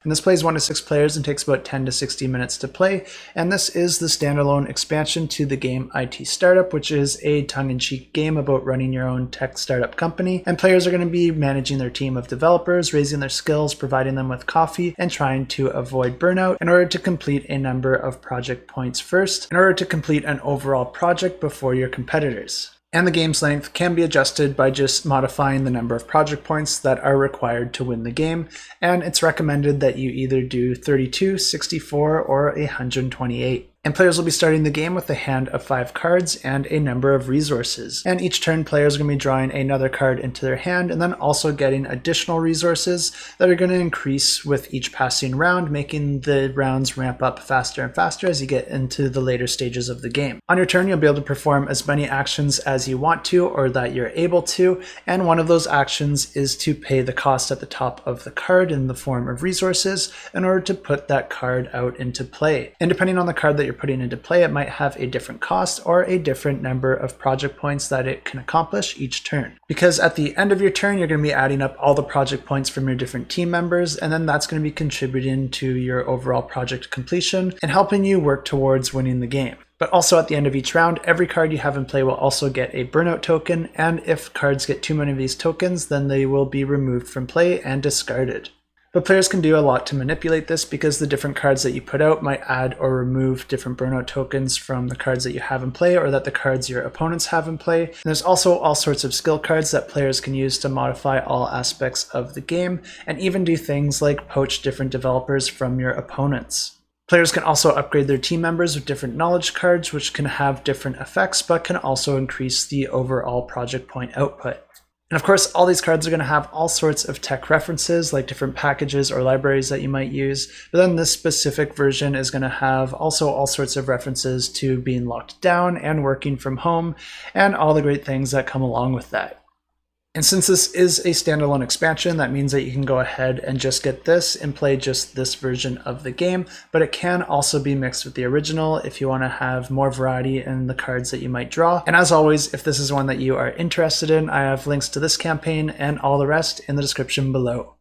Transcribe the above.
And this plays 1 to 6 players and takes about 10 to 60 minutes to play. And this is the standalone expansion to the game IT Startup, which is a tongue-in-cheek game about running your own tech startup company. And players are going to be managing their team of developers, raising their skills, providing them with coffee, and trying to avoid burnout in order to complete a number of project points first, in order to complete an overall project before your competitors. And the game's length can be adjusted by just modifying the number of project points that are required to win the game, and it's recommended that you either do 32, 64, or 128. And players will be starting the game with a hand of 5 cards and a number of resources. And each turn, players are going to be drawing another card into their hand and then also getting additional resources that are going to increase with each passing round, making the rounds ramp up faster and faster as you get into the later stages of the game. On your turn, you'll be able to perform as many actions as you want to or that you're able to, and one of those actions is to pay the cost at the top of the card in the form of resources in order to put that card out into play. And depending on the card that you're putting into play, it might have a different cost or a different number of project points that it can accomplish each turn. Because at the end of your turn, you're going to be adding up all the project points from your different team members, and then that's going to be contributing to your overall project completion and helping you work towards winning the game. But also at the end of each round, every card you have in play will also get a burnout token, and if cards get too many of these tokens, then they will be removed from play and discarded. But players can do a lot to manipulate this because the different cards that you put out might add or remove different burnout tokens from the cards that you have in play or that the cards your opponents have in play. And there's also all sorts of skill cards that players can use to modify all aspects of the game and even do things like poach different developers from your opponents. Players can also upgrade their team members with different knowledge cards, which can have different effects but can also increase the overall project point output. And of course, all these cards are going to have all sorts of tech references, like different packages or libraries that you might use. But then this specific version is going to have also all sorts of references to being locked down and working from home, and all the great things that come along with that. And since this is a standalone expansion, that means that you can go ahead and just get this and play just this version of the game, but it can also be mixed with the original if you want to have more variety in the cards that you might draw. And as always, if this is one that you are interested in, I have links to this campaign and all the rest in the description below.